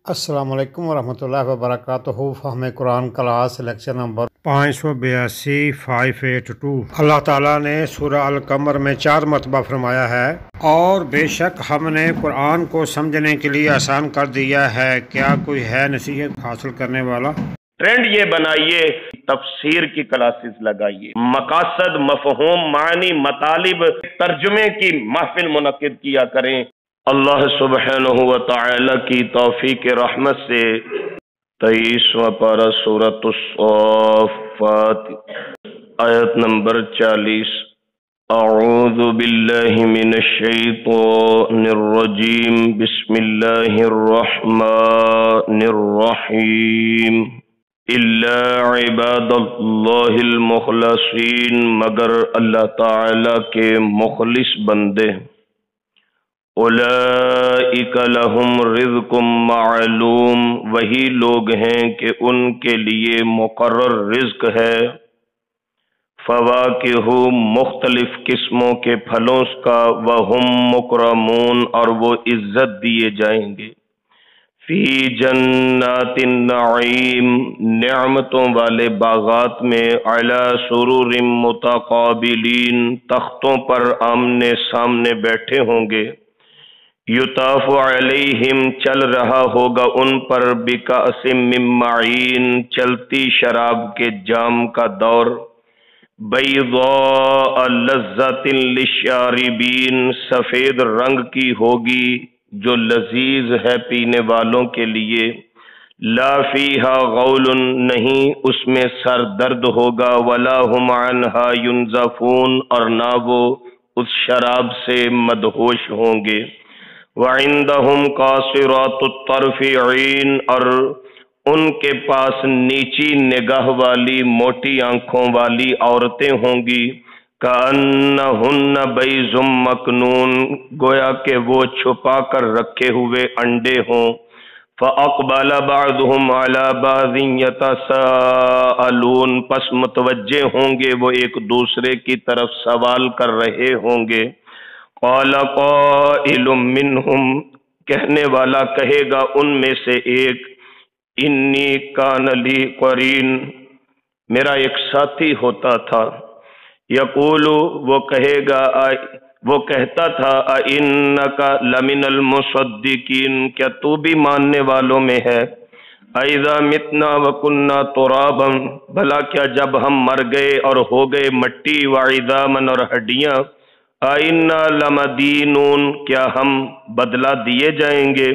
السلام علیکم ورحمۃ اللہ وبرکاتہ۔ فہم قرآن کلاس لیکچر نمبر 582 582۔ اللہ تعالیٰ نے سورہ القمر میں 4 مرتبہ فرمایا ہے، اور بے شک ہم نے قرآن کو سمجھنے کے لیے آسان کر دیا ہے، کیا کوئی ہے نصیحت حاصل کرنے والا؟ ٹرینڈ یہ بنائیے، تفسیر کی کلاسز لگائیے، مقاصد، مفہوم، معنی، مطالب، ترجمے کی محفل منعقد کیا کریں۔ اللہ سبحانہ و تعالی کی توفیق رحمت سے 23واں پارہ سورۃ الصافات آیت نمبر 40۔ اعوذ باللہ من الشیطان الرجیم، بسم اللہ الرحمن الرحیم۔ الا عباد اللہ المخلصین، مگر اللہ تعالی کے مخلص بندے۔ اولئک لہم رزق معلوم، وہی لوگ ہیں کہ ان کے لیے مقرر رزق ہے۔ فواکہ، مختلف قسموں کے پھلوں کا، وہم مکرمون، اور وہ عزت دیے جائیں گے۔ فی جنات النعیم، نعمتوں والے باغات میں، علی سرور متقابلین، تختوں پر آمنے سامنے بیٹھے ہوں گے۔ یطاف علیہم، چل رہا ہوگا ان پر، بکأس من معین، چلتی شراب کے جام کا دور۔ بیضاء لذۃ للشاربین، سفید رنگ کی ہوگی جو لذیذ ہے پینے والوں کے لیے۔ لا فیہا غول، نہیں اس میں سر درد ہوگا، ولا ہم عنہا ینزفون، اور نہ وہ اس شراب سے مدہوش ہوں گے۔ وعندہم قاصرات الطرف عین، اور ان کے پاس نیچی نگاہ والی، موٹی آنکھوں والی عورتیں ہوں گی۔ کأنہن بیض مکنون، گویا کہ وہ چھپا کر رکھے ہوئے انڈے ہوں۔ فأقبل بعضهم على بعض يتساءلون، پس متوجہ ہوں گے وہ ایک دوسرے کی طرف سوال کر رہے ہوں گے۔ قال قائل منہم، کہنے والا کہے گا ان میں سے ایک، انی کان لی قرین، میرا ایک ساتھی ہوتا تھا۔ یقول، وہ کہتا تھا، اِنَّکَ لَمِنَ الْمُصَدِّقِینَ، کیا تو بھی ماننے والوں میں ہے؟ اَإِذَا مِتْنَا وَكُنَّا تُرَابًا، بھلا کیا جب ہم مر گئے اور ہو گئے مٹی، وَعِظَامًا، اور ہڈیاں، أَإِنَّا لَمَدِینُونَ، کیا ہم بدلہ دیے جائیں گے؟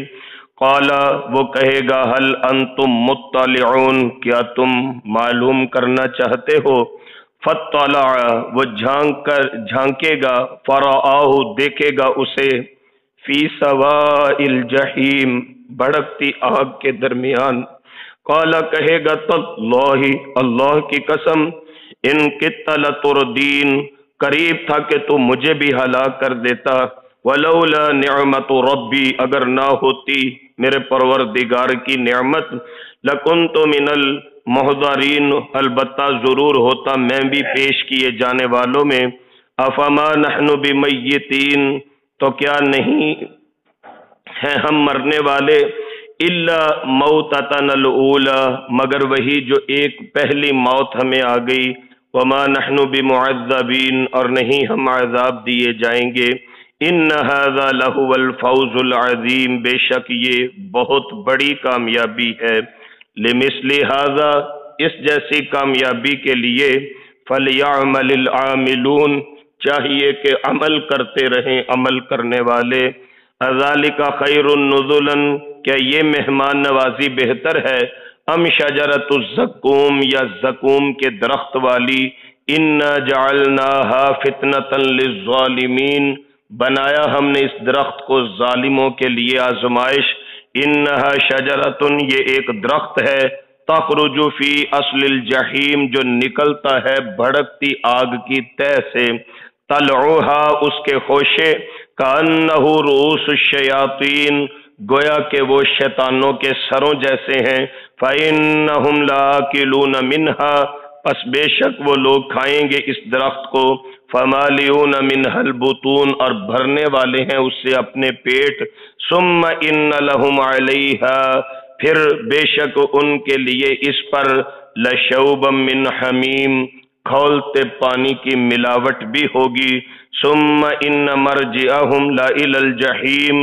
قال، وہ کہے گا، هل انتم مطلعون، کیا تم معلوم کرنا چاہتے ہو؟ فاطلع، وہ جھانکے گا، فرآہ، دیکھے گا اسے، فی سواء الجحیم، بھڑکتی آگ کے درمیان۔ قال، کہے گا، تاللہ، اللہ کی قسم، ان کدت لتردین، قریب تھا کہ تو مجھے بھی ہلاک کر دیتا۔ ولولا نعمت ربی، اگر نہ ہوتی میرے پروردگار کی نعمت، لکنت من المحضرین، البتہ ضرور ہوتا میں بھی پیش کیے جانے والوں میں۔ افما نحن بمیتین، تو کیا نہیں ہیں ہم مرنے والے؟ الا موتتنا الاولی، مگر وہی جو ایک پہلی موت ہمیں آ گئی۔ وما نحن بمعذبین، اور نہیں ہم عذاب دیے جائیں گے۔ ان ھذا لہو الفوز العظیم، بے شک یہ بہت بڑی کامیابی ہے۔ لمثل ھذا، اس جیسی کامیابی کے لیے، فلیعمل العاملون، چاہیے کہ عمل کرتے رہیں عمل کرنے والے۔ اذالک خیر نزلا، کیا یہ مہمان نوازی بہتر ہے؟ ام شجرۃ الزقوم، یا زقوم کے درخت والی؟ انا جعلناها فتنة للظالمین، بنایا ہم نے اس درخت کو ظالموں کے لیے آزمائش۔ انہا شجرۃ، یہ ایک درخت ہے، تخرج فی اصل الجحیم، جو نکلتا ہے بھڑکتی آگ کی تہ سے۔ طلعھا، اس کے خوشے، کأنہ رؤوس الشیاطین، گویا کہ وہ شیطانوں کے سروں جیسے ہیں۔ فإنہم لآکلون منہا، پس بے شک وہ لوگ کھائیں گے اس درخت کو۔ فمالیون منها البطون، اور بھرنے والے ہیں اس سے اپنے پیٹ، ثم ان لهم علیہا، پھر بے شک ان کے لیے اس پر لشوبا من حمیم، کھولتے پانی کی ملاوٹ بھی ہوگی، ثم ان مرجعہم لإلی الجحیم،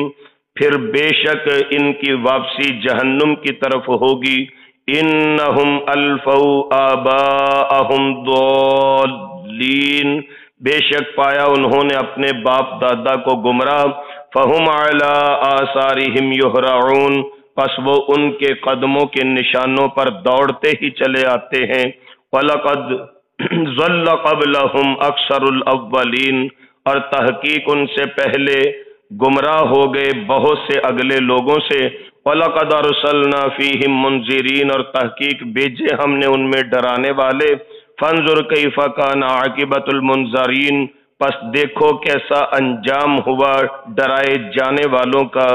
پھر بے شک ان کی واپسی جہنم کی طرف ہوگی، انہم الفوا آباءہم ضالین، بے شک پایا انہوں نے اپنے باپ دادا کو گمراہ، فہم علی آثارہم یہرعون، پس وہ ان کے قدموں کے نشانوں پر دوڑتے ہی چلے آتے ہیں، وَلَقَدْ ضَلَّ قَبْلَهُمْ أَكْثَرُ الْأَوَّلِينَ، اور تحقیق ان سے پہلے گمراہ ہو گئے بہت سے اگلے لوگوں سے، وَلَقَدْ أَرْسَلْنَا فِيهِمْ مُنذِرِينَ، اور تحقیق بھیجے ہم نے ان میں ڈرانے والے، فَانظُرْ كَيْفَ كَانَ عَاقِبَةُ الْمُنذَرِينَ، پس دیکھو کیسا انجام ہوا ڈرائے جانے والوں کا،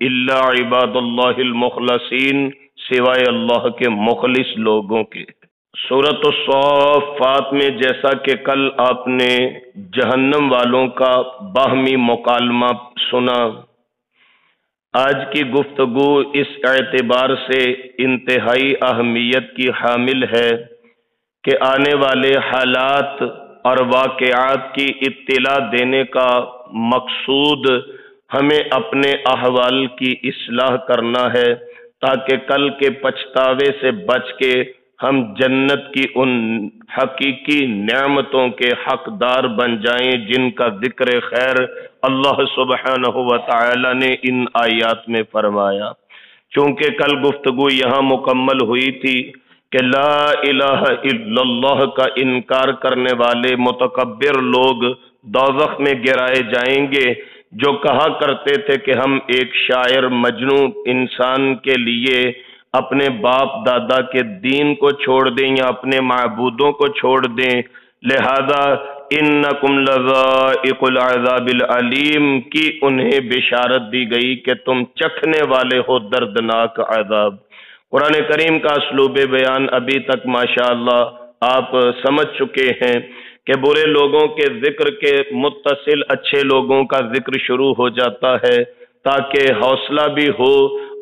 الا عباد اللہ المخلصین، سوائے اللہ کے مخلص لوگوں کے۔ سورۃ الصافات میں جیسا کہ کل آپ نے جہنم والوں کا باہمی مکالمہ سنا، آج کی گفتگو اس اعتبار سے انتہائی اہمیت کی حامل ہے کہ آنے والے حالات اور واقعات کی اطلاع دینے کا مقصود ہمیں اپنے احوال کی اصلاح کرنا ہے، تاکہ کل کے پچھتاوے سے بچ کے ہم جنت کی ان حقیقی نعمتوں کے حقدار بن جائیں جن کا ذکر خیر اللہ سبحانہ و تعالی نے ان آیات میں فرمایا۔ چونکہ کل گفتگو یہاں مکمل ہوئی تھی کہ لا الہ الا اللہ کا انکار کرنے والے متکبر لوگ دوزخ میں گرائے جائیں گے، جو کہا کرتے تھے کہ ہم ایک شاعر مجنوں انسان کے لیے اپنے باپ دادا کے دین کو چھوڑ دیں یا اپنے معبودوں کو چھوڑ دیں، لہذا انکم لذائق العذاب العلیم کی انہیں بشارت دی گئی کہ تم چکھنے والے ہو دردناک عذاب۔ قرآن کریم کا اسلوب بیان ابھی تک ماشاءاللہ آپ سمجھ چکے ہیں کہ برے لوگوں کے ذکر کے متصل اچھے لوگوں کا ذکر شروع ہو جاتا ہے تاکہ حوصلہ بھی ہو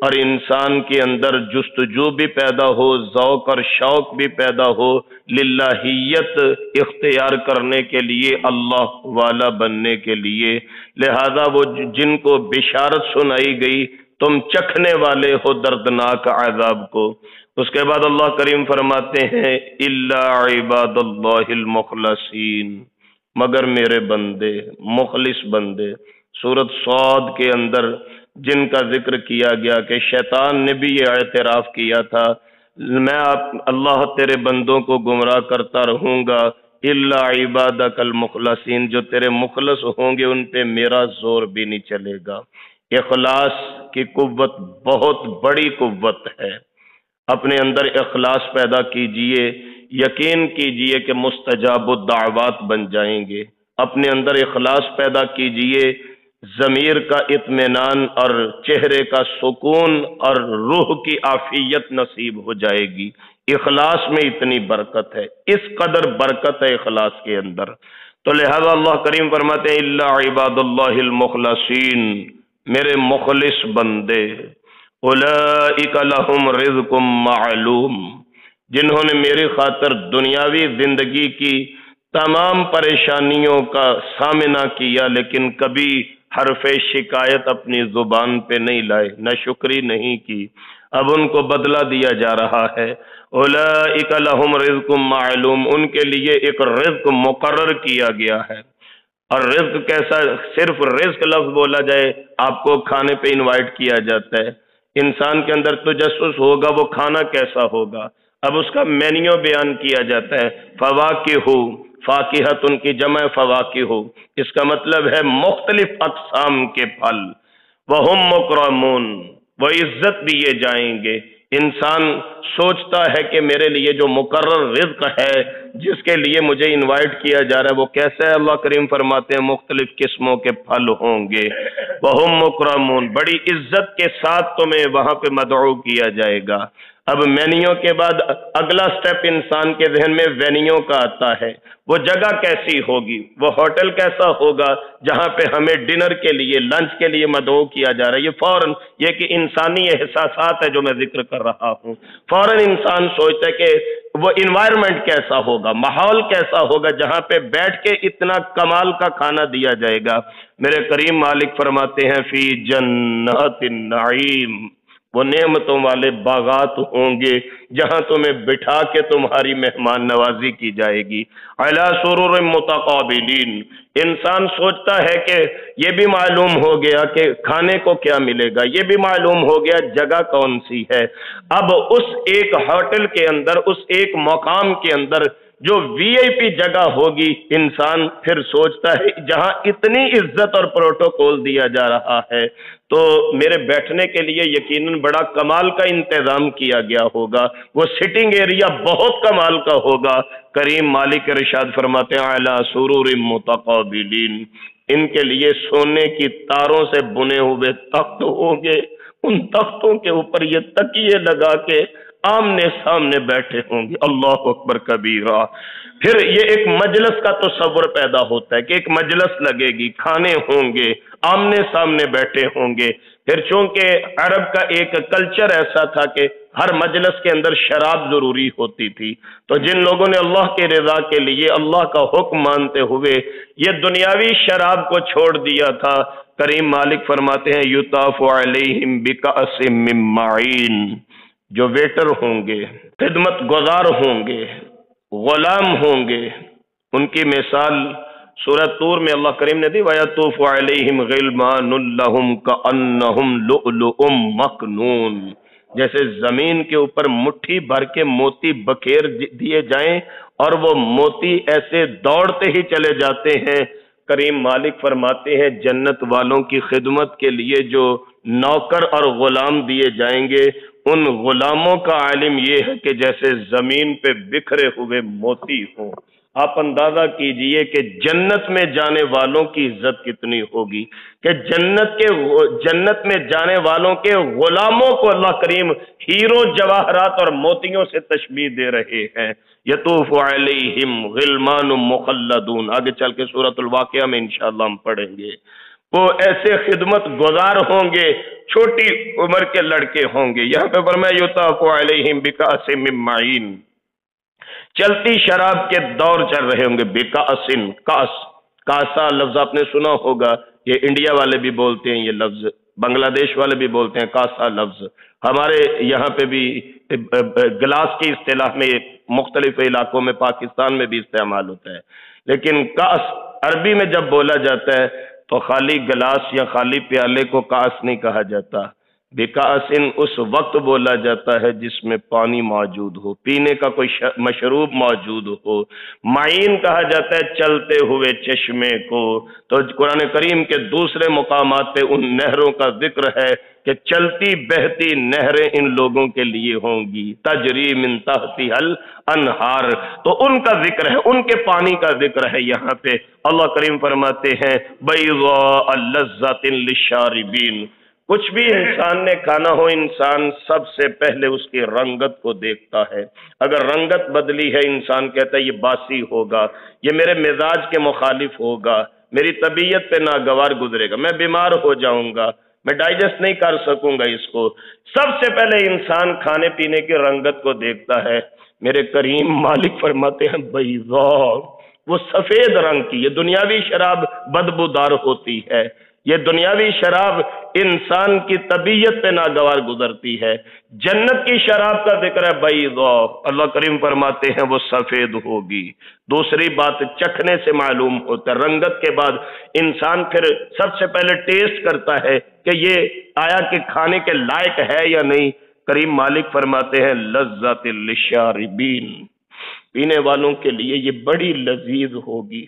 اور انسان کے اندر جستجو بھی پیدا ہو، ذوق اور شوق بھی پیدا ہو للہیت اختیار کرنے کے لیے، اللہ والا بننے کے لیے۔ لہذا وہ جن کو بشارت سنائی گئی تم چکھنے والے ہو دردناک عذاب کو، اس کے بعد اللہ کریم فرماتے ہیں الا عباد اللہ المخلصین، مگر میرے بندے مخلص بندے۔ سورۃ صاد کے اندر جن کا ذکر کیا گیا کہ شیطان نے بھی یہ اعتراف کیا تھا میں اللہ تیرے بندوں کو گمراہ کرتا رہوں گا، الا عبادک المخلصین، جو تیرے مخلص ہوں گے ان پہ میرا زور بھی نہیں چلے گا۔ اخلاص کی قوت بہت بڑی قوت ہے، اپنے اندر اخلاص پیدا کیجئے، یقین کیجئے کہ مستجاب الدعوات بن جائیں گے۔ اپنے اندر اخلاص پیدا کیجئے، ضمیر کا اطمینان اور چہرے کا سکون اور روح کی عافیت نصیب ہو جائے گی۔ اخلاص میں اتنی برکت ہے، اس قدر برکت ہے اخلاص کے اندر، تو لہذا اللہ کریم فرماتے ہیں الا عباد اللہ المخلصین، میرے مخلص بندے، اولئک لہم رزق معلوم، جنہوں نے میری خاطر دنیاوی زندگی کی تمام پریشانیوں کا سامنا کیا لیکن کبھی حرف شکایت اپنی زبان پہ نہیں لائے، نہ شکری نہیں کی، اب ان کو بدلہ دیا جا رہا ہے۔ اولئک لہم رزق معلوم، ان کے لیے ایک رزق مقرر کیا گیا ہے، اور رزق کیسا؟ صرف رزق لفظ بولا جائے آپ کو کھانے پہ انوائٹ کیا جاتا ہے، انسان کے اندر تجسس ہوگا وہ کھانا کیسا ہوگا، اب اس کا مینیو بیان کیا جاتا ہے، فواکہ، فاکہت ان کی جمع فواکہ، اس کا مطلب ہے مختلف اقسام کے پھل، وہم مکرمون، وہ عزت دیے جائیں گے۔ انسان سوچتا ہے کہ میرے لیے جو مقرر رزق ہے جس کے لیے مجھے انوائٹ کیا جا رہا ہے وہ کیسا ہے؟ اللہ کریم فرماتے ہیں مختلف قسموں کے پھل ہوں گے، وہم مکرمون، بڑی عزت کے ساتھ تمہیں وہاں پہ مدعو کیا جائے گا۔ اب مینیو کے بعد اگلا سٹیپ انسان کے ذہن میں وینیو کا آتا ہے، وہ جگہ کیسی ہوگی، وہ ہوٹل کیسا ہوگا جہاں پہ ہمیں ڈنر کے لیے، لنچ کے لیے مدعو کیا جا رہا ہے۔ یہ فوراً یہ کہ انسانی احساسات ہے جو میں ذکر کر رہا ہوں، فوراً انسان سوچتا ہے کہ وہ انوائرمنٹ کیسا ہوگا، ماحول کیسا ہوگا جہاں پہ بیٹھ کے اتنا کمال کا کھانا دیا جائے گا۔ میرے کریم مالک فرماتے ہیں فی جنات النعیم، وہ نعمتوں والے باغات ہوں گے جہاں تمہیں بٹھا کے تمہاری مہمان نوازی کی جائے گی۔ علی سرر متقابلین، انسان سوچتا ہے کہ یہ بھی معلوم ہو گیا کہ کھانے کو کیا ملے گا، یہ بھی معلوم ہو گیا جگہ کون سی ہے۔ اب اس ایک ہوٹل کے اندر، اس ایک مقام کے اندر جو وی آئی پی جگہ ہوگی، انسان پھر سوچتا ہے جہاں اتنی عزت اور پروٹوکول دیا جا رہا ہے تو میرے بیٹھنے کے لیے یقیناً بڑا کمال کا انتظام کیا گیا ہوگا، وہ سٹنگ ایریا بہت کمال کا ہوگا۔ کریم مالک ارشاد فرماتے ہیں اعلیٰ سرور متقابلین، ان کے لیے سونے کی تاروں سے بنے ہوئے تخت ہوں گے، ان تختوں کے اوپر یہ تکیے لگا کے آمنے سامنے بیٹھے ہوں گے۔ اللہ اکبر کبیرہ۔ پھر یہ ایک مجلس کا تصور پیدا ہوتا ہے کہ ایک مجلس لگے گی، کھانے ہوں گے، آمنے سامنے بیٹھے ہوں گے۔ پھر چونکہ عرب کا ایک کلچر ایسا تھا کہ ہر مجلس کے اندر شراب ضروری ہوتی تھی، تو جن لوگوں نے اللہ کی رضا کے لیے اللہ کا حکم مانتے ہوئے یہ دنیاوی شراب کو چھوڑ دیا تھا، کریم مالک فرماتے ہیں یطاف علیہم بکأس من معین، جو ویٹر ہوں گے، خدمت گزار ہوں گے، غلام ہوں گے، ان کی مثال سورہ طور میں اللہ کریم نے دی وَيَطُوفُ عَلَيْهِمْ غِلْمَانٌ لَهُمْ كَأَنَّهُمْ لُؤْلُؤٌ مَكْنُونٌ، جیسے زمین کے اوپر مٹھی بھر کے موتی بکھیر دیے جائیں اور وہ موتی ایسے دوڑتے ہی چلے جاتے ہیں۔ کریم مالک فرماتے ہیں جنت والوں کی خدمت کے لیے جو نوکر اور غلام دیے جائیں گے، ان غلاموں کا عالم یہ ہے کہ جیسے زمین پہ بکھرے ہوئے موتی ہوں۔ آپ اندازہ کیجئے کہ جنت میں جانے والوں کی عزت کتنی ہوگی کہ جنت میں جانے والوں کے غلاموں کو اللہ کریم ہیرو جواہرات اور موتیوں سے تشبیہ دے رہے ہیں۔ یطوف علیہم غلمان مخلدون، آگے چل کے سورۃ الواقعہ میں انشاءاللہ ہم پڑھیں گے۔ وہ ایسے خدمت گزار ہوں گے، چھوٹی عمر کے لڑکے ہوں گے۔ یہاں پہ فرمایا یطاف علیہم بکأس من معین، چلتی شراب کے دور چل رہے ہوں گے۔ بکأس، کاسا لفظ آپ نے سنا ہوگا، یہ انڈیا والے بھی بولتے ہیں، یہ لفظ بنگلہ دیش والے بھی بولتے ہیں کاسا لفظ، ہمارے یہاں پہ بھی گلاس کی اصطلاح میں مختلف علاقوں میں پاکستان میں بھی استعمال ہوتا ہے، لیکن کاس عربی میں جب بولا جاتا ہے تو خالی گلاس یا خالی پیالے کو کاس نہیں کہا جاتا، بکاسن اس وقت بولا جاتا ہے جس میں پانی موجود ہو، پینے کا کوئی مشروب موجود ہو۔ معین کہا جاتا ہے چلتے ہوئے چشمے کو، تو قرآن کریم کے دوسرے مقامات پہ ان نہروں کا ذکر ہے کہ چلتی بہتی نہریں ان لوگوں کے لیے ہوں گی، تجری من تحتها الانہار، تو ان کا ذکر ہے، ان کے پانی کا ذکر ہے۔ یہاں پہ اللہ کریم فرماتے ہیں بیضاء لذۃ للشاربین، کچھ بھی انسان نے کھانا ہو، انسان سب سے پہلے اس کی رنگت کو دیکھتا ہے۔ اگر رنگت بدلی ہے، انسان کہتا ہے یہ باسی ہوگا، یہ میرے مزاج کے مخالف ہوگا، میری طبیعت پہ ناگوار گزرے گا، میں بیمار ہو جاؤں گا، میں ڈائجسٹ نہیں کر سکوں گا اس کو۔ سب سے پہلے انسان کھانے پینے کی رنگت کو دیکھتا ہے۔ میرے کریم مالک فرماتے ہیں بیضاء، وہ سفید رنگ کی، یہ دنیاوی شراب بدبودار ہوتی ہے، یہ دنیاوی شراب انسان کی طبیعت پہ ناگوار گزرتی ہے۔ جنت کی شراب کا ذکر ہے بیضاء، اللہ کریم فرماتے ہیں وہ سفید ہوگی۔ دوسری بات چکھنے سے معلوم ہوتا ہے، رنگت کے بعد انسان پھر سب سے پہلے ٹیسٹ کرتا ہے کہ یہ آیا کہ کھانے کے لائق ہے یا نہیں۔ کریم مالک فرماتے ہیں لذت للشاربین، پینے والوں کے لیے یہ بڑی لذیذ ہوگی،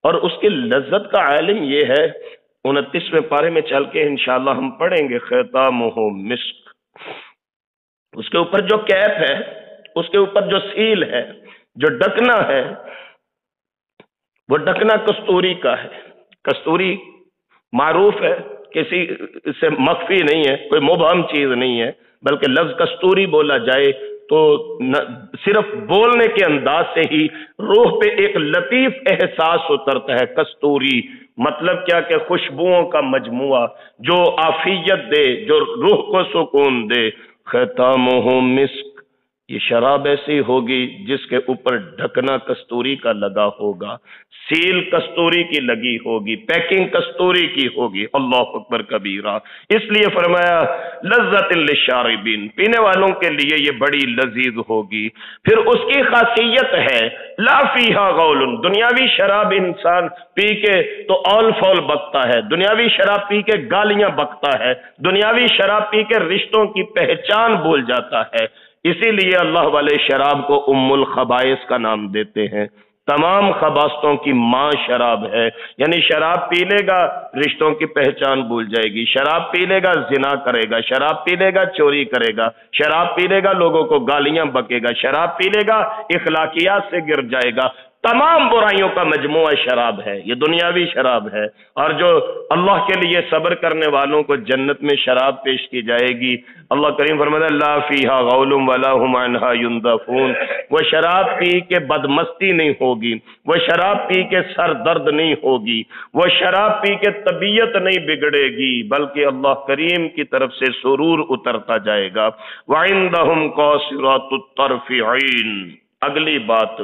اور اس کی لذت کا عالم یہ ہے 29ویں پارے میں چل کے انشاءاللہ ہم پڑھیں گے ختامہ مسک، اس کے اوپر جو کیپ ہے، اس کے اوپر جو سیل ہے، جو ڈھکنا ہے، وہ ڈھکنا کستوری کا ہے۔ کستوری معروف ہے کسی سے مخفی نہیں ہے، کوئی مبہم چیز نہیں ہے، بلکہ لفظ کستوری بولا جائے تو صرف بولنے کے انداز سے ہی روح پہ ایک لطیف احساس اترتا ہے۔ کستوری مطلب کیا کہ خوشبوؤں کا مجموعہ جو عافیت دے، جو روح کو سکون دے۔ ختامہ مسک، یہ شراب ایسی ہوگی جس کے اوپر ڈھکنا کستوری کا لگا ہوگا، سیل کستوری کی لگی ہوگی، پیکنگ کستوری کی ہوگی۔ اللہ اکبر کبیرہ۔ اس لیے فرمایا لذت للشاربین، پینے والوں کے لیے یہ بڑی لذیذ ہوگی۔ پھر اس کی خاصیت ہے لا فیہا غول، دنیاوی شراب انسان پی کے تو اول فول بکتا ہے، دنیاوی شراب پی کے گالیاں بکتا ہے، دنیاوی شراب پی کے رشتوں کی پہچان بھول جاتا ہے۔ اسی لیے اللہ والے شراب کو ام الخبائث کا نام دیتے ہیں، تمام خباثتوں کی ماں شراب ہے۔ یعنی شراب پی لے گا رشتوں کی پہچان بھول جائے گی، شراب پی لے گا زنا کرے گا، شراب پی لے گا چوری کرے گا، شراب پی لے گا لوگوں کو گالیاں بکے گا، شراب پی لے گا اخلاقیات سے گر جائے گا۔ تمام برائیوں کا مجموعہ شراب ہے، یہ دنیاوی شراب ہے۔ اور جو اللہ کے لیے صبر کرنے والوں کو جنت میں شراب پیش کی جائے گی، اللہ کریم فرماتا ہے لا فیہا غول ولا هم عنہا ينزفون، وہ شراب پی کے بدمستی نہیں ہوگی، وہ شراب پی کے سر درد نہیں ہوگی، وہ شراب پی کے طبیعت نہیں بگڑے گی، بلکہ اللہ کریم کی طرف سے سرور اترتا جائے گا۔ وعندهم قاصرات الطرف عین، اگلی بات،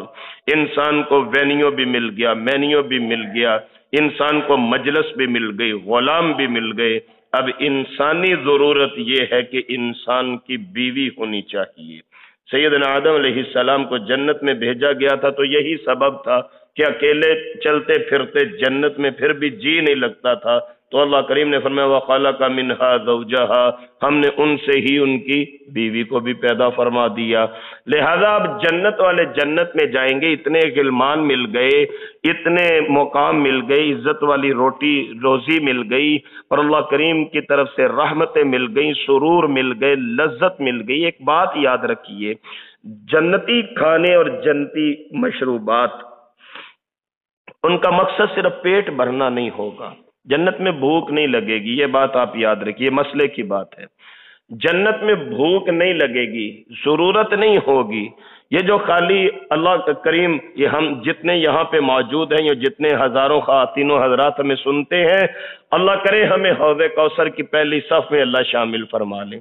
انسان کو وینیو بھی مل گیا، مینیو بھی مل گیا، انسان کو مجلس بھی مل گئی، غلام بھی مل گئے۔ اب انسانی ضرورت یہ ہے کہ انسان کی بیوی ہونی چاہیے۔ سیدنا آدم علیہ السلام کو جنت میں بھیجا گیا تھا تو یہی سبب تھا کہ اکیلے چلتے پھرتے جنت میں پھر بھی جی نہیں لگتا تھا، تو اللہ کریم نے فرمایا وَخَلَقَ مِنْهَا زَوْجَهَا، ہم نے ان سے ہی ان کی بیوی کو بھی پیدا فرما دیا۔ لہذا اب جنت والے جنت میں جائیں گے، اتنے غلمان مل گئے، اتنے مقام مل گئی، عزت والی روٹی روزی مل گئی، اور اللہ کریم کی طرف سے رحمتیں مل گئی، سرور مل گئے، لذت مل گئی۔ ایک بات یاد رکھیے، جنتی کھانے اور جنتی مشروبات، ان کا مقصد صرف پیٹ بھرنا نہیں ہوگا، جنت میں بھوک نہیں لگے گی، یہ بات آپ یاد رکھیے، مسئلے کی بات ہے۔ جنت میں بھوک نہیں لگے گی، ضرورت نہیں ہوگی۔ یہ جو خالی اللہ کریم، یہ ہم جتنے یہاں پہ موجود ہیں، یہ جتنے ہزاروں خواتین و حضرات ہمیں سنتے ہیں، اللہ کرے ہمیں حوض کوثر کی پہلی صف میں اللہ شامل فرما لے۔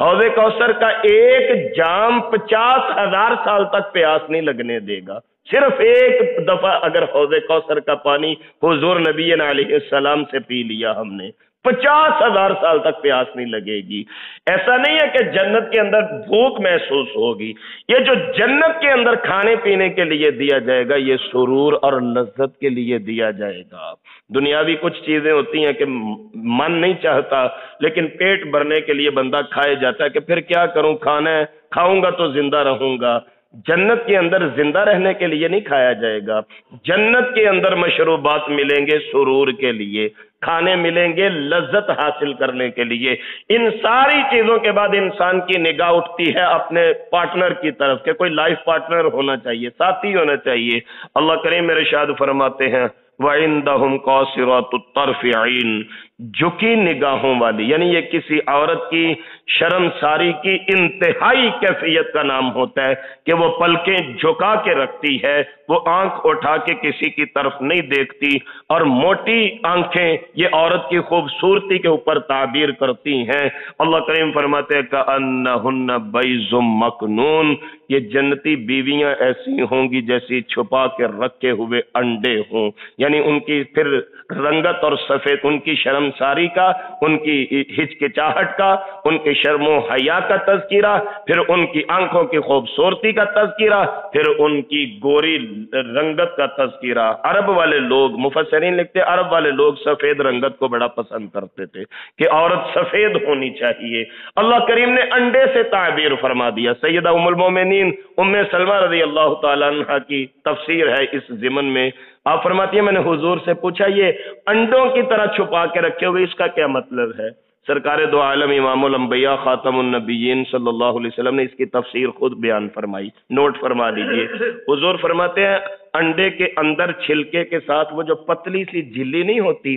حوض کوثر کا ایک جام 50,000 سال تک پیاس نہیں لگنے دے گا۔ صرف ایک دفعہ اگر حوض کوثر کا پانی حضور نبی علیہ السلام سے پی لیا ہم نے، 50,000 سال تک پیاس نہیں لگے گی۔ ایسا نہیں ہے کہ جنت کے اندر بھوک محسوس ہوگی، یہ جو جنت کے اندر کھانے پینے کے لیے دیا جائے گا یہ سرور اور لذت کے لیے دیا جائے گا۔ دنیاوی کچھ چیزیں ہوتی ہیں کہ من نہیں چاہتا لیکن پیٹ بھرنے کے لیے بندہ کھائے جاتا ہے کہ پھر کیا کروں، کھانا ہے، کھاؤں گا تو زندہ رہوں گا۔ جنت کے اندر زندہ رہنے کے لیے نہیں کھایا جائے گا، جنت کے اندر مشروبات ملیں گے سرور کے لیے، کھانے ملیں گے لذت حاصل کرنے کے لیے۔ ان ساری چیزوں کے بعد انسان کی نگاہ اٹھتی ہے اپنے پارٹنر کی طرف کہ کوئی لائف پارٹنر ہونا چاہیے، ساتھی ہونا چاہیے۔ اللہ کریم ارشاد فرماتے ہیں وَعِندَهُمْ قَاصِرَاتُ الطَّرْفِ عِينٌ، جھکی نگاہوں والی، یعنی یہ کسی عورت کی شرمساری کی انتہائی کیفیت کا نام ہوتا ہے کہ وہ پلکیں جھکا کے رکھتی ہے، وہ آنکھ اٹھا کے کسی کی طرف نہیں دیکھتی، اور موٹی آنکھیں یہ عورت کی خوبصورتی کے اوپر تعبیر کرتی ہیں۔ اللہ کریم فرماتے ہیں کأنہن بیض مکنون، یہ جنتی بیویاں ایسی ہوں گی جیسی چھپا کے رکھے ہوئے انڈے ہوں، یعنی ان کی پھر رنگت اور سفید، ان کی شرمساری کا، ان کی ہچکچاہٹ کا، ان کے شرم و حیا کا تذکرہ، پھر ان کی آنکھوں کی خوبصورتی کا تذکرہ، پھر ان کی گوری رنگت کا تذکرہ۔ عرب والے لوگ، مفسرین لکھتے ہیں عرب والے لوگ سفید رنگت کو بڑا پسند کرتے تھے کہ عورت سفید ہونی چاہیے۔ اللہ کریم نے انڈے سے تعبیر فرما دیا۔ سیدہ ام المومنین ام سلمہ رضی اللہ تعالیٰ عنہ کی تفسیر ہے اس ضمن میں، آپ فرماتی ہیں میں نے حضور سے پوچھا یہ انڈوں کی طرح چھپا کے رکھے ہوئے اس کا کیا مطلب ہے؟ سرکار دو عالم امام الانبیاء خاتم النبیین صلی اللہ علیہ وسلم نے اس کی تفسیر خود بیان فرمائی، نوٹ فرما لیجئے۔ حضور فرماتے ہیں انڈے کے اندر چھلکے کے ساتھ وہ جو پتلی سی جھلی نہیں ہوتی،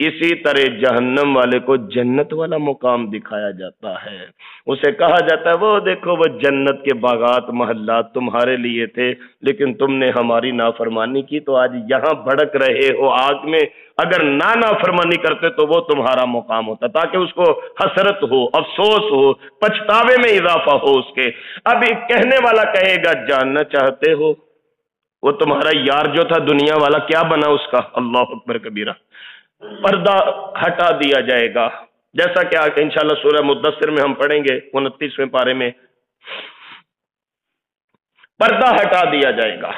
اسی طرح جہنم والے کو جنت والا مقام دکھایا جاتا ہے، اسے کہا جاتا ہے وہ دیکھو وہ جنت کے باغات محلات تمہارے لیے تھے، لیکن تم نے ہماری نافرمانی کی تو آج یہاں بھڑک رہے ہو آگ میں، اگر نافرمانی کرتے تو وہ تمہارا مقام ہوتا، تاکہ اس کو حسرت ہو، افسوس ہو، پچھتاوے میں اضافہ ہو اس کے۔ اب کہنے والا کہے گا جاننا چاہتے ہو وہ تمہارا یار جو تھا دنیا والا کیا بنا اس کا؟ اللہ اکبر کبیرہ۔ پردہ ہٹا دیا جائے گا، جیسا کہ آگے انشاءاللہ سورہ مدثر میں ہم پڑھیں گے 29ویں پارے میں، پردہ ہٹا دیا جائے گا۔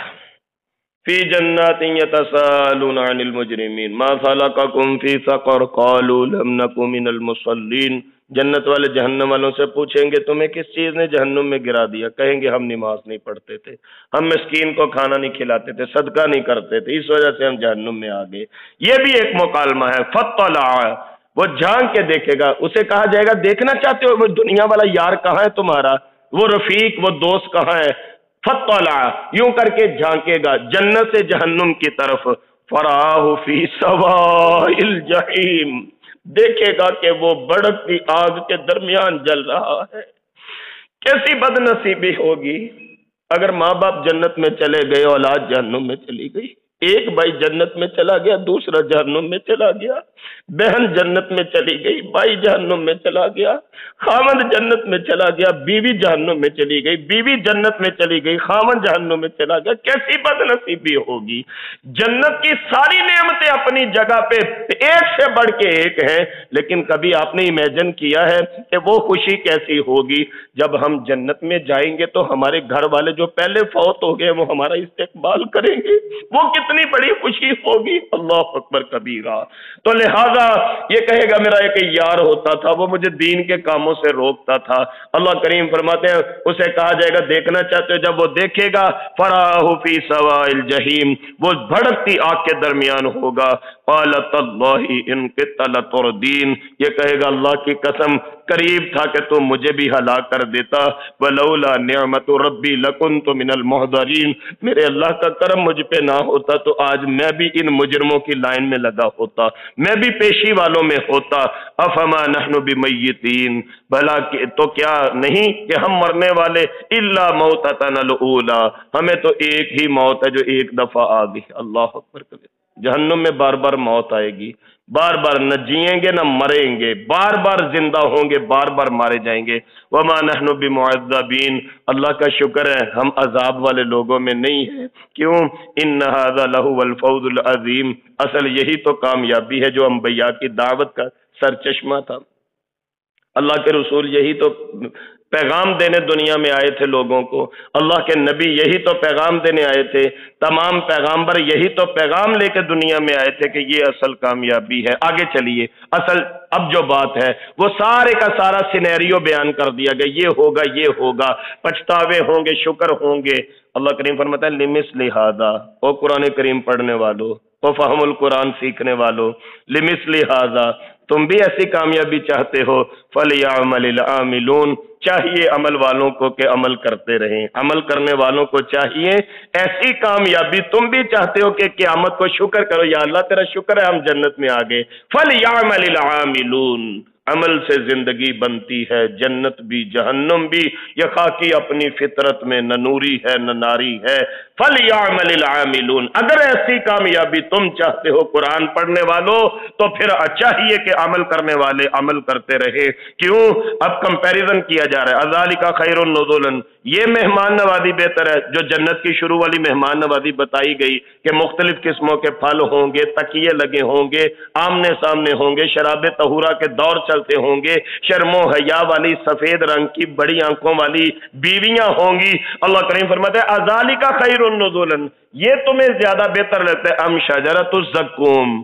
فی جنات یتساءلون عن المجرمین ما سلککم فی سقر قالوا لم نک من المصلین۔ جنت والے جہنم والوں سے پوچھیں گے تمہیں کس چیز نے جہنم میں گرا دیا؟ کہیں گے ہم نماز نہیں پڑھتے تھے، ہم مسکین کو کھانا نہیں کھلاتے تھے، صدقہ نہیں کرتے تھے، اس وجہ سے ہم جہنم میں آ گئے۔ یہ بھی ایک مکالمہ ہے۔ فطلع، وہ جھانک کے دیکھے گا، اسے کہا جائے گا دیکھنا چاہتے ہو وہ دنیا والا یار کہاں ہے تمہارا، وہ رفیق، وہ دوست کہاں ہے؟ فطلع، یوں کر کے جھانکے گا جنت سے جہنم کی طرف، فراہ فی سواء الجحیم، دیکھے گا کہ وہ بھڑکتی آگ کے درمیان جل رہا ہے۔ کیسی بد نصیبی ہوگی اگر ماں باپ جنت میں چلے گئے، اولاد جہنم میں چلی گئی، ایک بھائی جنت میں چلا گیا، دوسرا جہنم میں چلا گیا، بہن جنت میں چلی گئی، بھائی جہنم میں چلا گیا، خاوند جنت میں چلا گیا، بیوی جہنم میں چلی گئی، بیوی جنت میں چلی گئی، خاوند جہنم میں چلا گیا، کیسی بد نصیبی ہوگی۔ جنت کی ساری نعمتیں اپنی جگہ پہ ایک سے بڑھ کے ایک ہیں، لیکن کبھی آپ نے امیجن کیا ہے کہ وہ خوشی کیسی ہوگی جب ہم جنت میں جائیں گے تو ہمارے گھر والے جو پہلے فوت ہو گئے وہ ہمارا استقبال کریں گے، وہ کتنی بڑی خوشی ہوگی۔ اللہ اکبر کبیرہ۔ تو لہذا یہ کہے گا میرا ایک یار ہوتا تھا، وہ مجھے دین کے کاموں سے روکتا تھا۔ اللہ کریم فرماتے ہیں اسے کہا جائے گا دیکھنا چاہتے ہو، جب وہ دیکھے گا فراہ فی سواء الجحیم، وہ بھڑکتی آگ کے درمیان ہوگا۔ قال تاللہ ان کدت لتردین، یہ کہے گا اللہ کی قسم قریب تھا کہ تم مجھے بھی ہلاک کر دیتا، ولولا نعمت ربی لکنت من المحضرین، میرے اللہ کا کرم مجھ پہ نہ ہوتا تو آج میں بھی ان مجرموں کی لائن میں لگا ہوتا، میں بھی پیشی والوں میں ہوتا۔ افما نحن بمیتین، بھلا تو کیا نہیں کہ ہم مرنے والے، الا موتتنا الاولی، ہمیں تو ایک ہی موت ہے جو ایک دفعہ آ گئی۔ اللہ اکبر کبیر۔ جہنم میں بار بار موت آئے گی، بار بار نہ جئیں گے نہ مریں گے، بار بار زندہ ہوں گے، بار بار مارے جائیں گے۔ وما نحن بمعذبین، اللہ کا شکر ہے ہم عذاب والے لوگوں میں نہیں ہیں۔ کیوں؟ ان ھذا لہو الفوز العظیم، اصل یہی تو کامیابی ہے جو انبیاء کی دعوت کا سرچشمہ تھا۔ اللہ کے رسول یہی تو پیغام دینے دنیا میں آئے تھے لوگوں کو، اللہ کے نبی یہی تو پیغام دینے آئے تھے، تمام پیغامبر یہی تو پیغام لے کے دنیا میں آئے تھے کہ یہ اصل کامیابی ہے۔ آگے چلیے، اصل اب جو بات ہے وہ سارے کا سارا سینیریو بیان کر دیا گیا، یہ ہوگا یہ ہوگا، پچھتاوے ہوں گے، شکر ہوں گے۔ اللہ کریم فرماتا ہے لمثل ھذا، او قرآن کریم پڑھنے والو، او فہم القرآن سیکھنے والو، لمثل ھذا، تم بھی ایسی کامیابی چاہتے ہو، فلیعمل العاملون، چاہیے عمل والوں کو کہ عمل کرتے رہیں، عمل کرنے والوں کو چاہیے ایسی کامیابی تم بھی چاہتے ہو کہ قیامت کو شکر کرو، یا اللہ تیرا شکر ہے ہم جنت میں آ گئے۔ فلیعمل العاملون، عمل سے زندگی بنتی ہے، جنت بھی جہنم بھی، یہ خاکی اپنی فطرت میں نہ نوری ہے نہ ناری ہے۔ فلیعمل العاملون، اگر ایسی کامیابی تم چاہتے ہو قرآن پڑھنے والوں تو پھر چاہیے کہ عمل کرنے والے عمل کرتے رہے۔ کیوں؟ اب کمپیریزن کیا جا رہا ہے، ذالک خیر نزلا، یہ مہمان نوازی بہتر ہے جو جنت کی شروع والی مہمان نوازی بتائی گئی کہ مختلف قسموں کے پھل ہوں گے، تکیے لگے ہوں گے، آمنے سامنے ہوں گے، شراب طہورہ کے دور چلتے ہوں گے، شرم و حیا والی سفید رنگ کی بڑی آنکھوں والی بیویاں ہوں گی۔ اللہ کریم فرماتے ہیں ذالک خیر نزلا، یہ تمہیں زیادہ بہتر لگتا ہے ام شجرۃ الزقوم،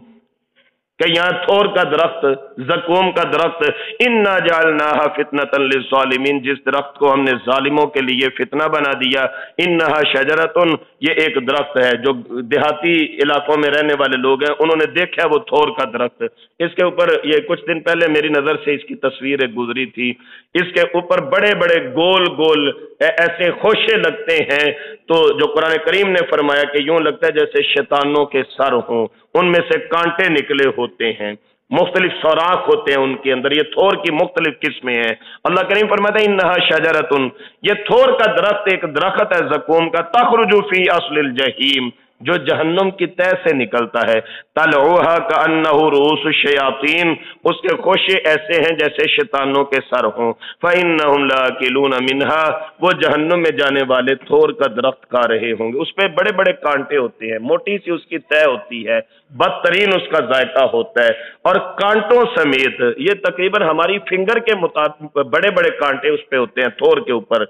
کہ یہاں تھور کا درخت، زقوم کا درخت، انا جعلناها فتنۃ للظالمین، جس درخت کو ہم نے ظالموں کے لیے فتنہ بنا دیا، انہا شجرۃ، یہ ایک درخت ہے، جو دیہاتی علاقوں میں رہنے والے لوگ ہیں انہوں نے دیکھا وہ تھور کا درخت، اس کے اوپر یہ کچھ دن پہلے میری نظر سے اس کی تصویر گزری تھی، اس کے اوپر بڑے بڑے گول گول ایسے خوشے لگتے ہیں، تو جو قرآن کریم نے فرمایا کہ یوں لگتا ہے جیسے شیطانوں کے سر ہوں، ان میں سے کانٹے نکلے ہوتے ہیں، مختلف سوراخ ہوتے ہیں ان کے اندر، یہ تھور کی مختلف قسمیں ہیں۔ اللہ کریم فرماتا ہے انہا شجرتن، یہ تھور کا درخت ایک درخت ہے زقوم کا، تخرج فی اصل الجحیم، جو جہنم کی تہ سے نکلتا ہے، طلعوہا کأنہ رؤوس الشیاطین، اس کے خوشے ایسے ہیں جیسے شیطانوں کے سر ہوں، فإنہم لاکلون منہا، وہ جہنم میں جانے والے تھور کا درخت کھا رہے ہوں گے۔ اس پہ بڑے بڑے کانٹے ہوتے ہیں، موٹی سی اس کی تہ ہوتی ہے، بدترین اس کا ذائقہ ہوتا ہے، اور کانٹوں سمیت، یہ تقریباً ہماری فنگر کے مطابق بڑے بڑے کانٹے اس پہ ہوتے ہیں تھور کے اوپر۔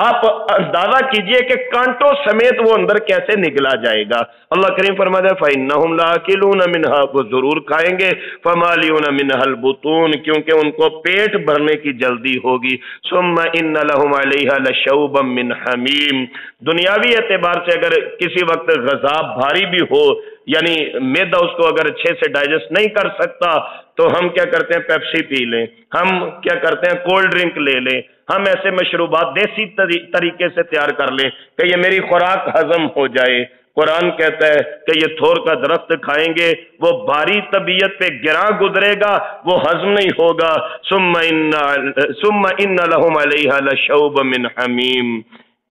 آپ اندازہ کیجئے کہ کانٹوں سمیت وہ اندر کیسے نگلا جائے گا۔ اللہ کریم فرماتا ہے فَإِنَّهُمْ لَآكِلُونَ مِنْهَا، وہ ضرور کھائیں گے، فَمَالِيُونَ مِنْهَا الْبُطُونَ، کیونکہ ان کو پیٹ بھرنے کی جلدی ہوگی، ثُمَّ إِنَّ لَهُمْ عَلَيْهَا لَشَوْبًا مِّنْ حَمِيمٍ، دنیاوی اعتبار سے اگر کسی وقت غذا بھاری بھی ہو، یعنی معدہ اس کو اگر اچھے سے ڈائجسٹ نہیں کر سکتا، تو ہم کیا کرتے ہیں، پیپسی پی لیں، ہم کیا کرتے ہیں، کولڈ ڈرنک لے لیں، ہم ایسے مشروبات دیسی طریقے سے تیار کر لیں کہ یہ میری خوراک ہضم ہو جائے۔ قرآن کہتا ہے کہ یہ تھور کا درخت کھائیں گے، وہ بھاری طبیعت پہ گراں گزرے گا، وہ ہضم نہیں ہوگا۔ ثم ان لهم علیہا لشوب من حمیم،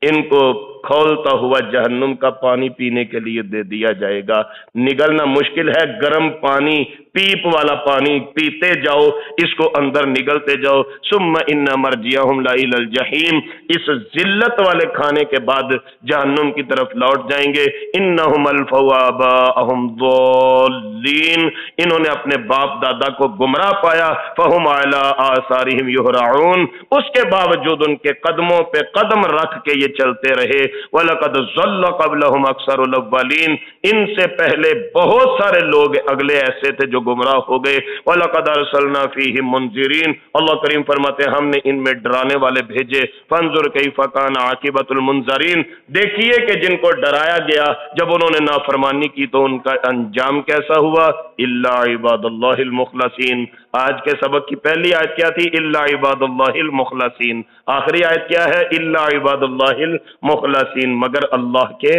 ان کو کھولتا ہوا جہنم کا پانی پینے کے لیے دے دیا جائے گا۔ نگلنا مشکل ہے، گرم پانی، پیپ والا پانی پیتے جاؤ، اس کو اندر نگلتے جاؤ۔ ثم ان مرجعہم لإلی الجحیم، اس ذلت والے کھانے کے بعد جہنم کی طرف لوٹ جائیں گے۔ انہم الفوا آباءہم ضالین، انہوں نے اپنے باپ دادا کو گمراہ پایا، فہم علی آثارہم یہرعون، اس کے باوجود ان کے قدموں پہ قدم رکھ کے یہ چلتے رہے۔ وَلَقَدْ ضَلَّ قَبْلَهُمْ أَكْثَرُ الْأَوَّلِينَ، ان سے پہلے بہت سارے لوگ اگلے ایسے تھے جو گمراہ ہو گئے۔ وَلَقَدْ أَرْسَلْنَا فِيهِمْ مُنذِرِينَ، اللہ کریم فرماتے ہیں ہم نے ان میں ڈرانے والے بھیجے۔ فَانظُرْ كَيْفَ كَانَ عَاقِبَةُ الْمُنذَرِينَ، دیکھیے کہ جن کو ڈرایا گیا جب انہوں نے نافرمانی کی تو ان کا انجام کیسا ہوا۔ إِلَّا عِبَادَ اللَّهِ الْمُخْلَصِينَ، آج کے سبق کی پہلی آیت کیا تھی؟ إِلَّا عِبَادَ اللَّهِ الْمُخْلَصِينَ، آخری آیت کیا ہے؟ إِلَّا عِبَادَ اللَّهِ الْمُخْلَصِينَ، مگر اللہ کے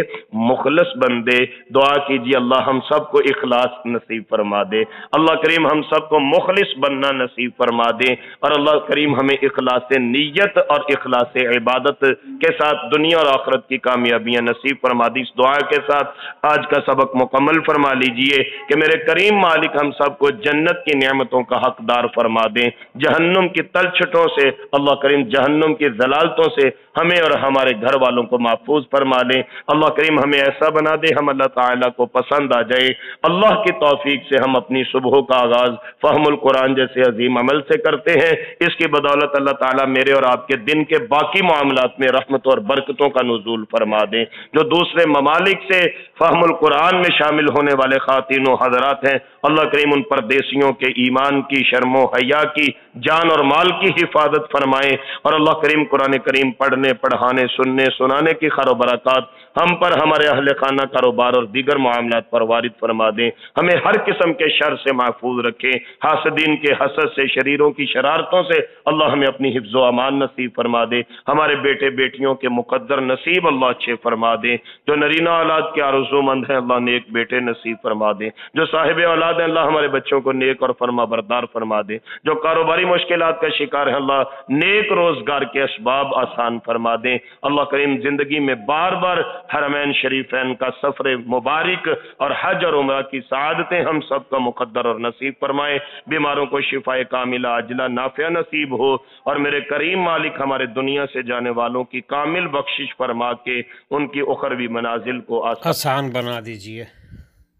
مخلص بندے۔ دعا کیجیے اللہ ہم سب کو اخلاص نصیب فرما دے، اللہ کریم ہم سب کو مخلص بننا نصیب فرما دے، اور اللہ کریم ہمیں اخلاص نیت اور اخلاص عبادت کے ساتھ دنیا اور آخرت کی کامیابیاں نصیب فرما دی۔ اس دعا کے ساتھ آج کا سبق مکمل فرما لیجئے کہ میرے کریم مالک ہم سب کو جنت کی نعمتوں کا حقدار فرما دیں، جہنم کی تلچھٹوں سے، اللہ کریم جہنم کی ذلالتوں سے ہمیں اور ہمارے گھر والوں کو محفوظ فرما لیں۔ اللہ کریم ہمیں ایسا بنا دے ہم اللہ تعالیٰ کو پسند آ جائے۔ اللہ کی توفیق سے ہم اپنی صبح کا آغاز فہم القرآن جیسے عظیم عمل سے کرتے ہیں، اس کی بدولت اللہ تعالیٰ میرے اور آپ کے دن کے باقی معاملات میں رحمت اور برکتوں کا نزول فرما دیں۔ جو دوسرے ممالک سے فہم القرآن میں شامل ہونے والے خواتین و حضرات ہیں، اللہ کریم ان پردیسیوں کے ایمان کی، شرم و حیا کی، جان اور مال کی حفاظت فرمائے، اور اللہ کریم قرآن کریم پڑھنے، پڑھانے، سننے، سنانے کی خیر و برکات ہم پر، ہمارے اہل خانہ، کاروبار اور دیگر معاملات پر وارد فرما دیں۔ ہمیں ہر قسم کے شر سے محفوظ رکھیں، حاسدین کے حسد سے، شریروں کی شرارتوں سے اللہ ہمیں اپنی حفظ و امان نصیب فرما دے۔ ہمارے بیٹے بیٹیوں کے مقدر نصیب اللہ اچھے فرما دیں۔ جو نرینہ اولاد کے آرزو مند ہیں اللہ نیک بیٹے نصیب فرما دیں۔ جو صاحب اولاد ہیں اللہ ہمارے بچوں کو نیک اور فرما بردار فرما دیں۔ جو کاروباری مشکلات کا شکار ہے اللہ نیک روزگار کے اسباب آسان فرما دیں۔ اللہ کریم زندگی میں بار بار حرمین شریفین کا سفر مبارک اور حج اور عمرہ کی سعادتیں ہم سب کا مقدر اور نصیب فرمائے۔ بیماروں کو شفا کاملہ عاجلہ نافعہ نصیب ہو، اور میرے کریم مالک ہمارے دنیا سے جانے والوں کی کامل بخشش فرما کے ان کی اخروی منازل کو آسان بنا دیجئے۔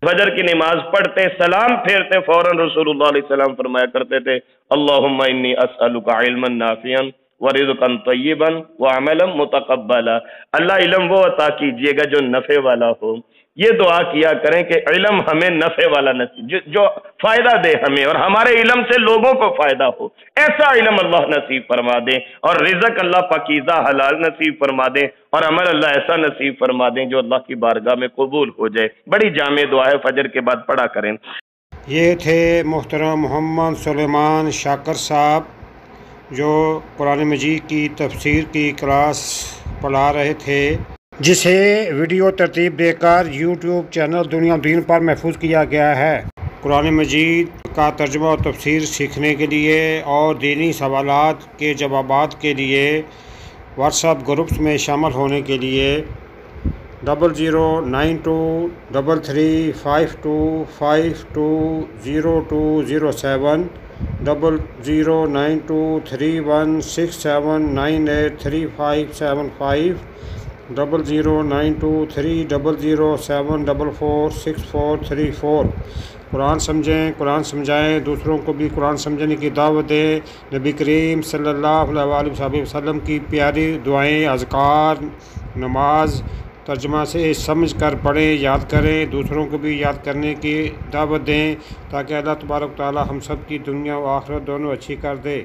فجر کی نماز پڑھتے سلام پھیرتے فوراً رسول اللہ علیہ السلام فرمایا کرتے تھے اللہم انی اسألک علما نافعا ورزقا طیبا وعملا متقبلا، اللہ علم وہ عطا کیجئے گا جو نفع والا ہو۔ یہ دعا کیا کریں کہ علم ہمیں نفع والا نصیب، جو فائدہ دے ہمیں، اور ہمارے علم سے لوگوں کو فائدہ ہو، ایسا علم اللہ نصیب فرما دیں، اور رزق اللہ پاکیزہ حلال نصیب فرما دیں، اور عمل اللہ ایسا نصیب فرما دیں جو اللہ کی بارگاہ میں قبول ہو جائے۔ بڑی جامع دعا ہے، فجر کے بعد پڑھا کریں۔ یہ تھے محترم محمد سلیمان شاکر صاحب جو قرآن مجید کی تفسیر کی کلاس پڑھا رہے تھے، جسے ویڈیو ترتیب دے کر یوٹیوب چینل دنیا دین پر محفوظ کیا گیا ہے۔ قرآن مجید کا ترجمہ اور تفسیر سیکھنے کے لیے اور دینی سوالات کے جوابات کے لیے واٹس ایپ گروپس میں شامل ہونے کے لیے 00923525202070 00923167983575 00923007446434 قرآن سمجھیں، قرآن سمجھائیں، دوسروں کو بھی قرآن سمجھنے کی دعوت دیں۔ نبی کریم صلی اللہ علیہ وسلم کی پیاری دعائیں، اذکار، نماز ترجمہ سے سمجھ کر پڑھیں، یاد کریں، دوسروں کو بھی یاد کرنے کی دعوت دیں تاکہ اللہ تبارک و تعالی ہم سب کی دنیا و آخرت دونوں اچھی کر دے۔